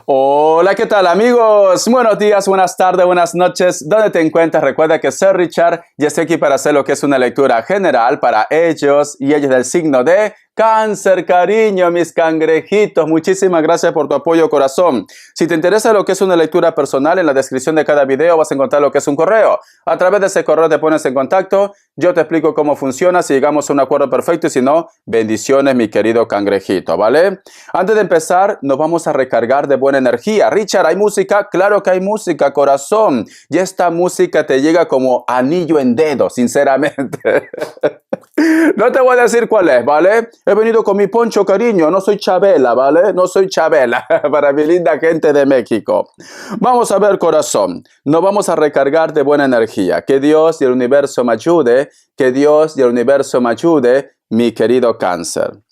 Hola, ¿qué tal amigos? Buenos días, buenas tardes, buenas noches. ¿Dónde te encuentras? Recuerda que soy Richard y estoy aquí para hacer lo que es una lectura general para ellos y ellas del signo de Cáncer, cariño, mis cangrejitos. Muchísimas gracias por tu apoyo, corazón. Si te interesa lo que es una lectura personal, en la descripción de cada video vas a encontrar lo que es un correo. A través de ese correo te pones en contacto, yo te explico cómo funciona, si llegamos a un acuerdo perfecto y si no, bendiciones, mi querido cangrejito, ¿vale? Antes de empezar, nos vamos a recargar de buena energía. Richard, ¿hay música? Claro que hay música, corazón. Y esta música te llega como anillo en dedo, sinceramente. No te voy a decir cuál es, ¿vale? He venido con mi poncho, cariño. No soy Chabela, ¿vale? No soy Chabela. Para mi linda gente de México. Vamos a ver, corazón. Nos vamos a recargar de buena energía. Que Dios y el universo me ayude. Que Dios y el universo me ayude, mi querido Cáncer.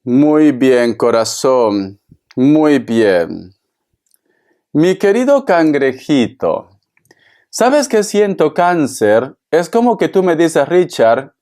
Muy bien, corazón. Muy bien. Mi querido cangrejito, ¿sabes qué siento, Cáncer? Es como que tú me dices, Richard,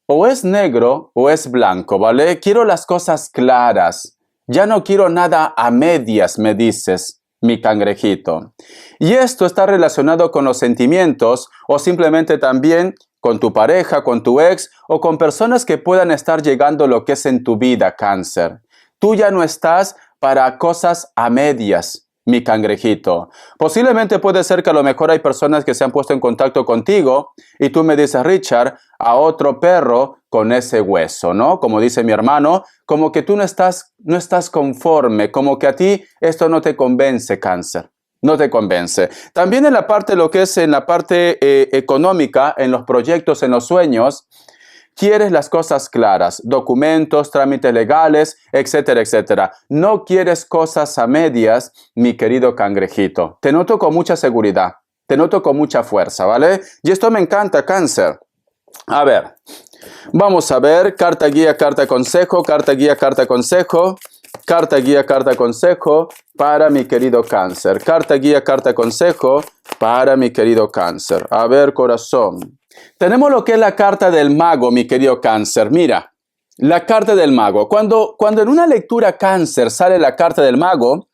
o es negro o es blanco, ¿vale? Quiero las cosas claras. Ya no quiero nada a medias, me dices, mi cangrejito. Y esto está relacionado con los sentimientos o simplemente también con tu pareja, con tu ex o con personas que puedan estar llegando lo que es en tu vida, Cáncer. Tú ya no estás para cosas a medias, mi cangrejito. Posiblemente puede ser que a lo mejor hay personas que se han puesto en contacto contigo y tú me dices, Richard, a otro perro con ese hueso, ¿no? Como dice mi hermano, como que tú no estás conforme, como que a ti esto no te convence, Cáncer. No te convence. También en la parte, lo que es en la parte económica, en los proyectos, en los sueños, quieres las cosas claras, documentos, trámites legales, etcétera, etcétera. No quieres cosas a medias, mi querido cangrejito. Te noto con mucha seguridad, te noto con mucha fuerza, ¿vale? Y esto me encanta, Cáncer. A ver, vamos a ver, carta guía, carta consejo, carta guía, carta consejo. Carta guía, carta consejo para mi querido Cáncer. Carta guía, carta consejo para mi querido Cáncer. A ver, corazón. Tenemos lo que es la carta del mago, mi querido Cáncer. Mira, la carta del mago. Cuando en una lectura Cáncer sale la carta del mago,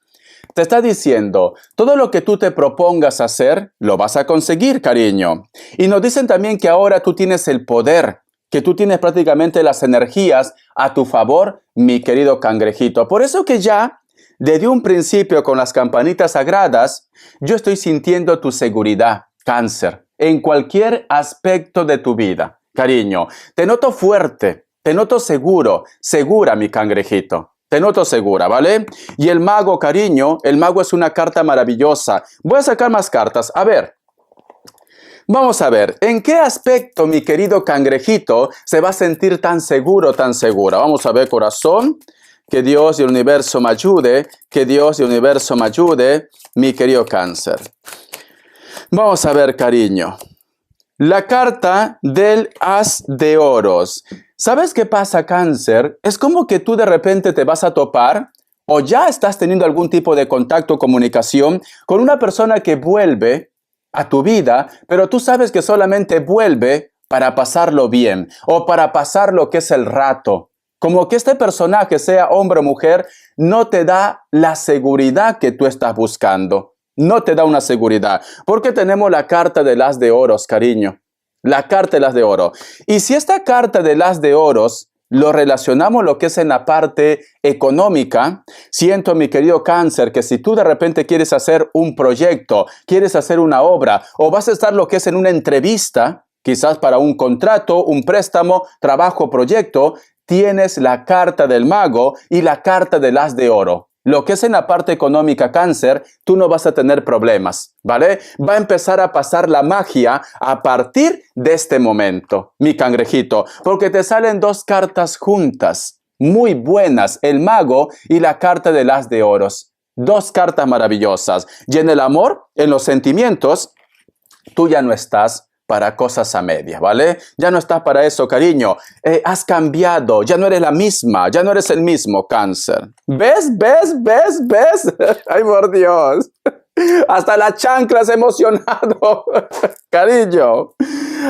te está diciendo, todo lo que tú te propongas hacer, lo vas a conseguir, cariño. Y nos dicen también que ahora tú tienes el poder, que tú tienes prácticamente las energías a tu favor, mi querido cangrejito. Por eso que ya, desde un principio con las campanitas sagradas, yo estoy sintiendo tu seguridad, Cáncer, en cualquier aspecto de tu vida. Cariño, te noto fuerte, te noto seguro, segura, mi cangrejito. Te noto segura, ¿vale? Y el mago, cariño, el mago es una carta maravillosa. Voy a sacar más cartas. A ver. Vamos a ver, ¿en qué aspecto, mi querido cangrejito, se va a sentir tan seguro, tan segura? Vamos a ver, corazón. Que Dios y el universo me ayude. Que Dios y el universo me ayude, mi querido Cáncer. Vamos a ver, cariño. La carta del As de Oros. ¿Sabes qué pasa, Cáncer? Es como que tú de repente te vas a topar o ya estás teniendo algún tipo de contacto o comunicación con una persona que vuelve a tu vida, pero tú sabes que solamente vuelve para pasarlo bien o para pasar lo que es el rato. Como que este personaje, sea hombre o mujer, no te da la seguridad que tú estás buscando. No te da una seguridad, porque tenemos la carta del As de Oros, cariño. La carta del As de Oro. Y si esta carta del As de Oros lo relacionamos lo que es en la parte económica, siento, mi querido Cáncer, que si tú de repente quieres hacer un proyecto, quieres hacer una obra, o vas a estar lo que es en una entrevista, quizás para un contrato, un préstamo, trabajo, proyecto, tienes la carta del mago y la carta del As de Oro. Lo que es en la parte económica, Cáncer, tú no vas a tener problemas, ¿vale? Va a empezar a pasar la magia a partir de este momento, mi cangrejito, porque te salen dos cartas juntas, muy buenas, el mago y la carta del As de Oros. Dos cartas maravillosas. Y en el amor, en los sentimientos, tú ya no estás para cosas a medias, ¿vale? Ya no estás para eso, cariño. Has cambiado, ya no eres la misma, ya no eres el mismo, Cáncer. ¿Ves? Ay, por Dios. Hasta la chancla es emocionado. Cariño,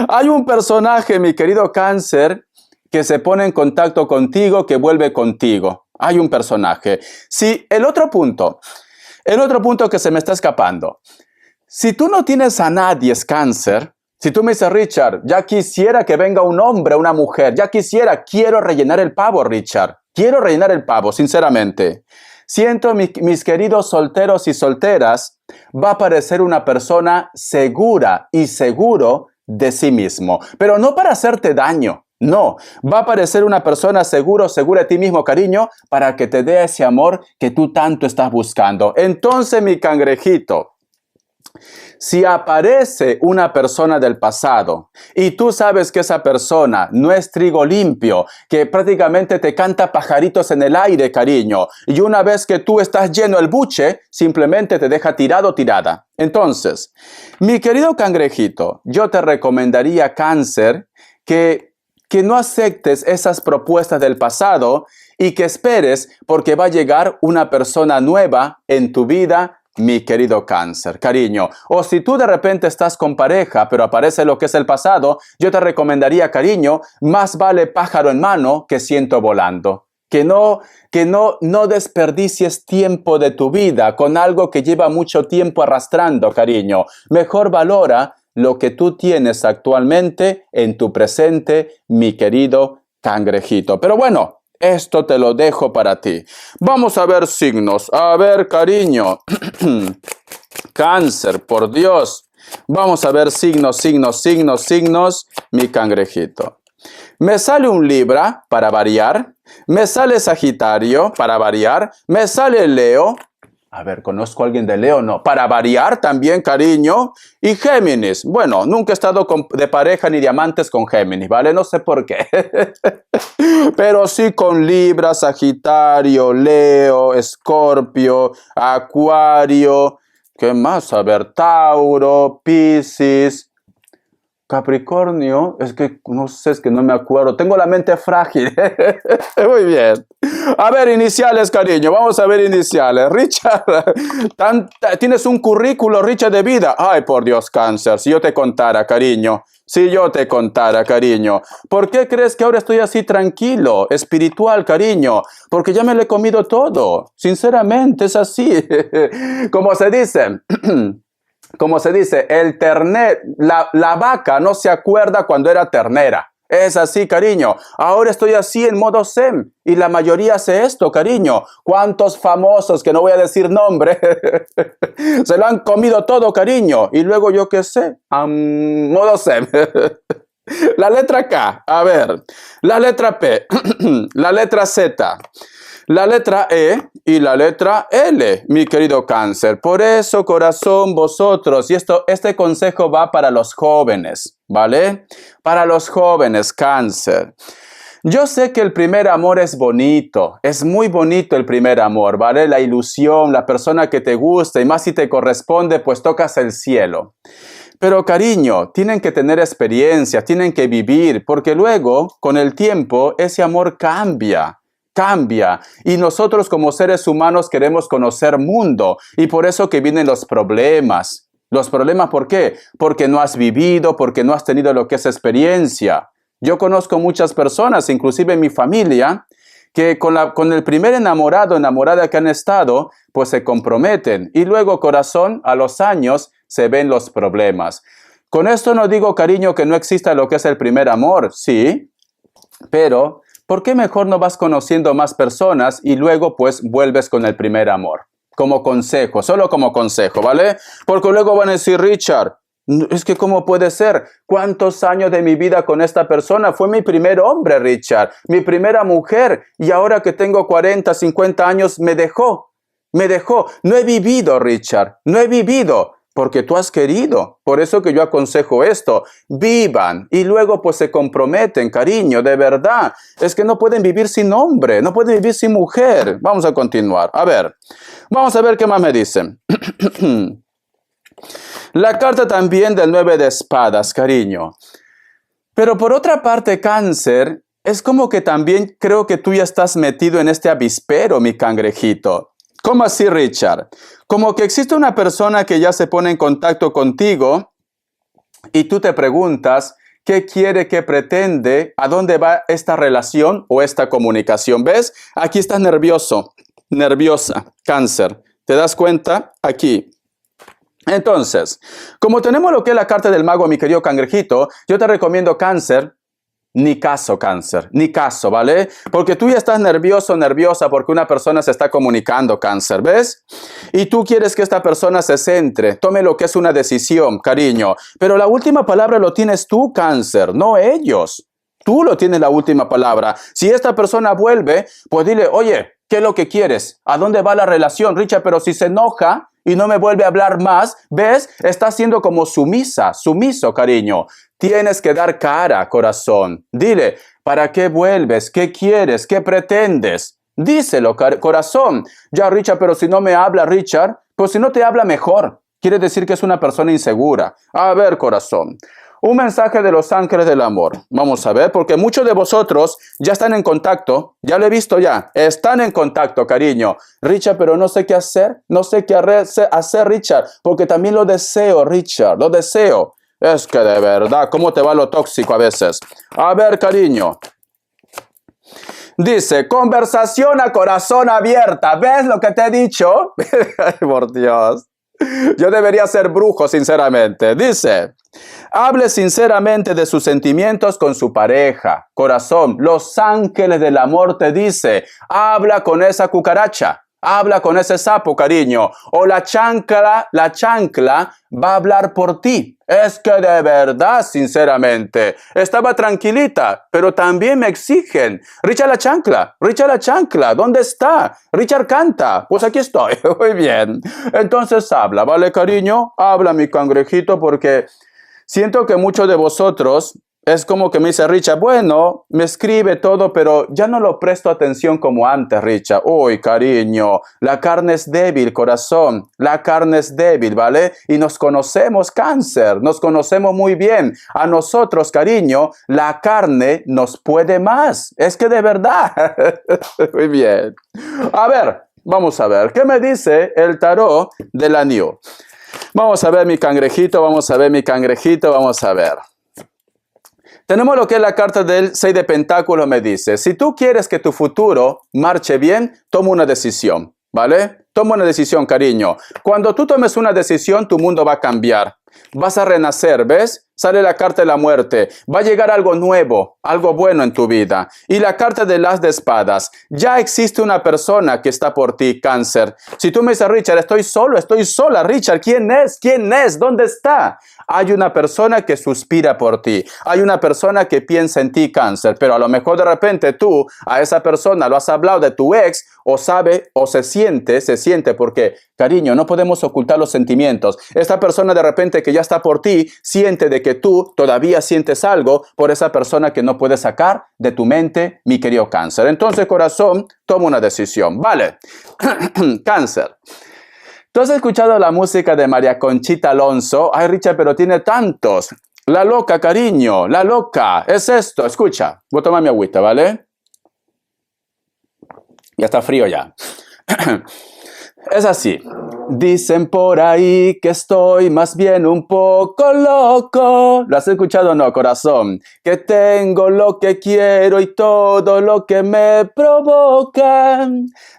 hay un personaje, mi querido Cáncer, que se pone en contacto contigo, que vuelve contigo. Hay un personaje. Sí, el otro punto que se me está escapando. Si tú no tienes a nadie, es Cáncer. Si tú me dices, Richard, ya quisiera que venga un hombre, una mujer, quiero rellenar el pavo, Richard. Quiero rellenar el pavo, sinceramente. Siento, mis queridos solteros y solteras, va a aparecer una persona segura y seguro de sí mismo. Pero no para hacerte daño. No, va a aparecer una persona segura de ti mismo, cariño, para que te dé ese amor que tú tanto estás buscando. Entonces, mi cangrejito, si aparece una persona del pasado y tú sabes que esa persona no es trigo limpio, que prácticamente te canta pajaritos en el aire, cariño, y una vez que tú estás lleno el buche, simplemente te deja tirado o tirada. Entonces, mi querido cangrejito, yo te recomendaría, Cáncer, que no aceptes esas propuestas del pasado y que esperes porque va a llegar una persona nueva en tu vida, mi querido Cáncer, cariño. O si tú de repente estás con pareja, pero aparece lo que es el pasado, yo te recomendaría, cariño, más vale pájaro en mano que ciento volando. Que no desperdicies tiempo de tu vida con algo que lleva mucho tiempo arrastrando, cariño. Mejor valora lo que tú tienes actualmente en tu presente, mi querido cangrejito. Pero bueno, esto te lo dejo para ti. Vamos a ver signos. A ver, cariño. Cáncer, por Dios. Vamos a ver signos, mi cangrejito. Me sale un Libra, para variar. Me sale Sagitario, para variar. Me sale Leo. A ver, ¿conozco a alguien de Leo? No. Para variar también, cariño. Y Géminis. Bueno, nunca he estado de pareja ni de amantes con Géminis, ¿vale? No sé por qué. Pero sí con Libra, Sagitario, Leo, Escorpio, Acuario. ¿Qué más? A ver, Tauro, Piscis. Capricornio, es que no sé, es que no me acuerdo. Tengo la mente frágil. Muy bien. A ver, iniciales, cariño. Vamos a ver iniciales. Richard, tienes un currículo, Richard, de vida. Ay, por Dios, Cáncer. Si yo te contara, cariño. Si yo te contara, cariño. ¿Por qué crees que ahora estoy así tranquilo, espiritual, cariño? Porque ya me lo he comido todo. Sinceramente, es así. Como se dice... Como se dice, la vaca no se acuerda cuando era ternera. Es así, cariño. Ahora estoy así en modo zen. Y la mayoría hace esto, cariño. ¿Cuántos famosos, que no voy a decir nombre, se lo han comido todo, cariño? Y luego yo qué sé, modo zen. La letra K, a ver. La letra P, la letra Z. La letra E y la letra L, mi querido Cáncer. Por eso, corazón, vosotros, y este consejo va para los jóvenes, ¿vale? Para los jóvenes, Cáncer. Yo sé que el primer amor es bonito, es muy bonito el primer amor, ¿vale? La ilusión, la persona que te gusta, y más si te corresponde, pues tocas el cielo. Pero cariño, tienen que tener experiencia, tienen que vivir, porque luego, con el tiempo, ese amor cambia. Y nosotros como seres humanos queremos conocer mundo y por eso que vienen los problemas. ¿Los problemas por qué? Porque no has vivido, porque no has tenido lo que es experiencia. Yo conozco muchas personas, inclusive en mi familia, que con el primer enamorada que han estado, pues se comprometen y luego, corazón, a los años se ven los problemas. Con esto no digo, cariño, que no exista lo que es el primer amor, sí, pero ¿por qué mejor no vas conociendo más personas y luego pues vuelves con el primer amor? Como consejo, solo como consejo, ¿vale? Porque luego van a decir, Richard, es que ¿cómo puede ser? ¿Cuántos años de mi vida con esta persona? Fue mi primer hombre, Richard, mi primera mujer, y ahora que tengo 40, 50 años me dejó. No he vivido, Richard, no he vivido. Porque tú has querido. Por eso que yo aconsejo esto. Vivan y luego pues se comprometen, cariño, de verdad. Es que no pueden vivir sin hombre, no pueden vivir sin mujer. Vamos a continuar. A ver, vamos a ver qué más me dicen. La carta también del 9 de espadas, cariño. Pero por otra parte, Cáncer, es como que también creo que tú ya estás metido en este avispero, mi cangrejito. ¿Cómo así, Richard? Como que existe una persona que ya se pone en contacto contigo y tú te preguntas qué quiere, qué pretende, a dónde va esta relación o esta comunicación. ¿Ves? Aquí estás nervioso, nerviosa, Cáncer. ¿Te das cuenta? Aquí. Entonces, como tenemos lo que es la carta del mago, mi querido cangrejito, yo te recomiendo, Cáncer, ni caso, Cáncer, ni caso, ¿vale? Porque tú ya estás nervioso, nerviosa porque una persona se está comunicando, Cáncer, ¿ves? Y tú quieres que esta persona se centre, tome lo que es una decisión, cariño. Pero la última palabra lo tienes tú, Cáncer, no ellos. Tú lo tienes la última palabra. Si esta persona vuelve, pues dile, oye, ¿qué es lo que quieres? ¿A dónde va la relación, Richard? Pero si se enoja y no me vuelve a hablar más, ¿ves? Está siendo como sumisa, sumiso, cariño. Tienes que dar cara, corazón. Dile, ¿para qué vuelves? ¿Qué quieres? ¿Qué pretendes? Díselo, corazón. Ya, Richard, pero si no me habla, Richard, pues si no te habla mejor. Quiere decir que es una persona insegura. A ver, corazón. Un mensaje de los ángeles del amor. Vamos a ver, porque muchos de vosotros ya están en contacto. Ya lo he visto ya. Están en contacto, cariño. Richard, pero no sé qué hacer. No sé qué hacer, Richard. Porque también lo deseo, Richard. Lo deseo. Es que de verdad, ¿cómo te va lo tóxico a veces? A ver, cariño. Dice, conversación a corazón abierta. ¿Ves lo que te he dicho? Ay, por Dios. Yo debería ser brujo, sinceramente. Dice, hable sinceramente de sus sentimientos con su pareja. Corazón, los ángeles del amor te dice, habla con esa cucaracha. Habla con ese sapo, cariño. O la chancla va a hablar por ti. Es que de verdad, sinceramente, estaba tranquilita, pero también me exigen. Richard la chancla, ¿dónde está? Richard canta. Pues aquí estoy. Muy bien. Entonces habla, ¿vale, cariño? Habla, mi cangrejito, porque siento que muchos de vosotros es como que me dice Richard, bueno, me escribe todo, pero ya no lo presto atención como antes, Richard. Uy, cariño, la carne es débil, corazón. La carne es débil, ¿vale? Y nos conocemos, Cáncer, nos conocemos muy bien. A nosotros, cariño, la carne nos puede más. Es que de verdad. Muy bien. A ver, vamos a ver. ¿Qué me dice el tarot del anillo? Vamos a ver mi cangrejito, vamos a ver mi cangrejito, vamos a ver. Tenemos lo que es la carta del 6 de Pentáculos, me dice, si tú quieres que tu futuro marche bien, toma una decisión, ¿vale? Toma una decisión, cariño. Cuando tú tomes una decisión, tu mundo va a cambiar. Vas a renacer, ¿ves? Sale la carta de la muerte. Va a llegar algo nuevo, algo bueno en tu vida. Y la carta del as de espadas. Ya existe una persona que está por ti, Cáncer. Si tú me dices, Richard, estoy solo, estoy sola, Richard, ¿quién es? ¿Quién es? ¿Dónde está? Hay una persona que suspira por ti. Hay una persona que piensa en ti, Cáncer. Pero a lo mejor de repente tú a esa persona lo has hablado de tu ex o sabe o se siente porque, cariño, no podemos ocultar los sentimientos. Esta persona de repente que ya está por ti siente de que tú todavía sientes algo por esa persona que no puedes sacar de tu mente, mi querido Cáncer. Entonces, corazón, toma una decisión. Vale. Cáncer. ¿Tú has escuchado la música de María Conchita Alonso? Ay, Richard, pero tiene tantos. La loca, cariño, la loca. Es esto, escucha. Voy a tomar mi agüita, ¿vale? Ya está frío ya. Es así. Dicen por ahí que estoy más bien un poco loco. ¿Lo has escuchado o no, corazón? Que tengo lo que quiero y todo lo que me provoca,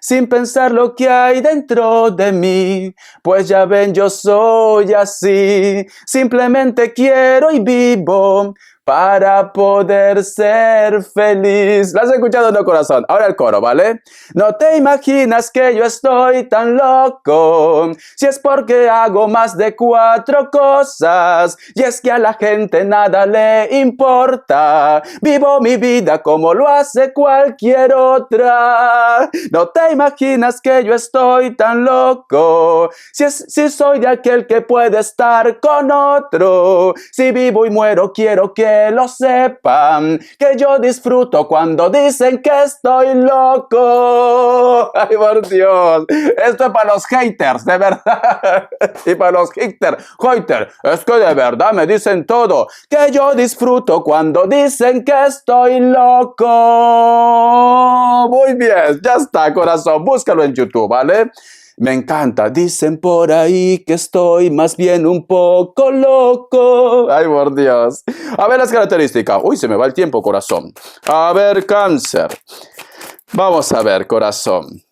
sin pensar lo que hay dentro de mí. Pues ya ven, yo soy así. Simplemente quiero y vivo para poder ser feliz. ¿Lo has escuchado o no, corazón? Ahora el coro, ¿vale? No te imaginas que yo estoy tan loco, si es porque hago más de 4 cosas, y es que a la gente nada le importa. Vivo mi vida como lo hace cualquier otra. No te imaginas que yo estoy tan loco, si soy de aquel que puede estar con otro. Si vivo y muero quiero que que lo sepan, que yo disfruto cuando dicen que estoy loco. Ay, por Dios. Esto es para los haters, de verdad. Y para los haters, es que de verdad me dicen todo, que yo disfruto cuando dicen que estoy loco. Muy bien, ya está, corazón, búscalo en YouTube, ¿vale? Me encanta. Dicen por ahí que estoy más bien un poco loco. Ay, por Dios. A ver las características. Uy, se me va el tiempo, corazón. A ver, Cáncer. Vamos a ver, corazón.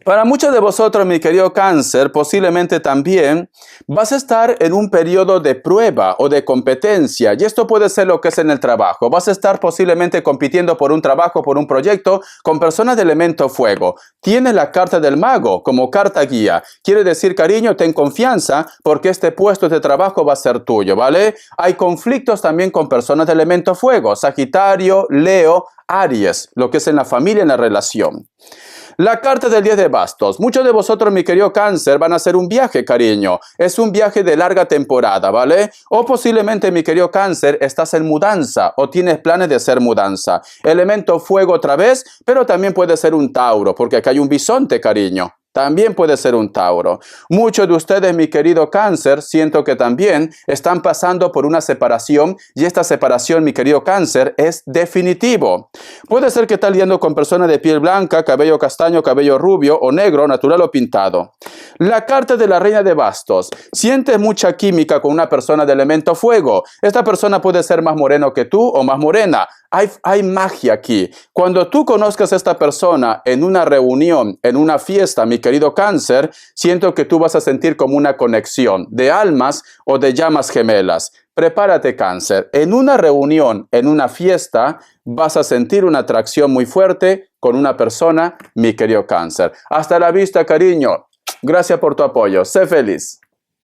Para muchos de vosotros, mi querido Cáncer, posiblemente también vas a estar en un periodo de prueba o de competencia, y esto puede ser lo que es en el trabajo. Vas a estar posiblemente compitiendo por un trabajo, por un proyecto, con personas de elemento fuego. Tienes la carta del mago como carta guía. Quiere decir, cariño, ten confianza porque este puesto de trabajo va a ser tuyo, ¿vale? Hay conflictos también con personas de elemento fuego, Sagitario, Leo, Aries, lo que es en la familia, en la relación. La carta del 10 de bastos. Muchos de vosotros, mi querido Cáncer, van a hacer un viaje, cariño. Es un viaje de larga temporada, ¿vale? O posiblemente, mi querido Cáncer, estás en mudanza o tienes planes de hacer mudanza. Elemento fuego otra vez, pero también puede ser un Tauro, porque acá hay un bisonte, cariño. También puede ser un Tauro. Muchos de ustedes, mi querido Cáncer, siento que también están pasando por una separación y esta separación, mi querido Cáncer, es definitivo. Puede ser que estás lidiando con personas de piel blanca, cabello castaño, cabello rubio o negro, natural o pintado. La carta de la reina de bastos. Sientes mucha química con una persona de elemento fuego. Esta persona puede ser más moreno que tú o más morena. Hay magia aquí. Cuando tú conozcas a esta persona en una reunión, en una fiesta, mi querido Cáncer, siento que tú vas a sentir como una conexión de almas o de llamas gemelas. Prepárate, Cáncer. En una reunión, en una fiesta, vas a sentir una atracción muy fuerte con una persona, mi querido Cáncer. Hasta la vista, cariño. Gracias por tu apoyo. Sé feliz.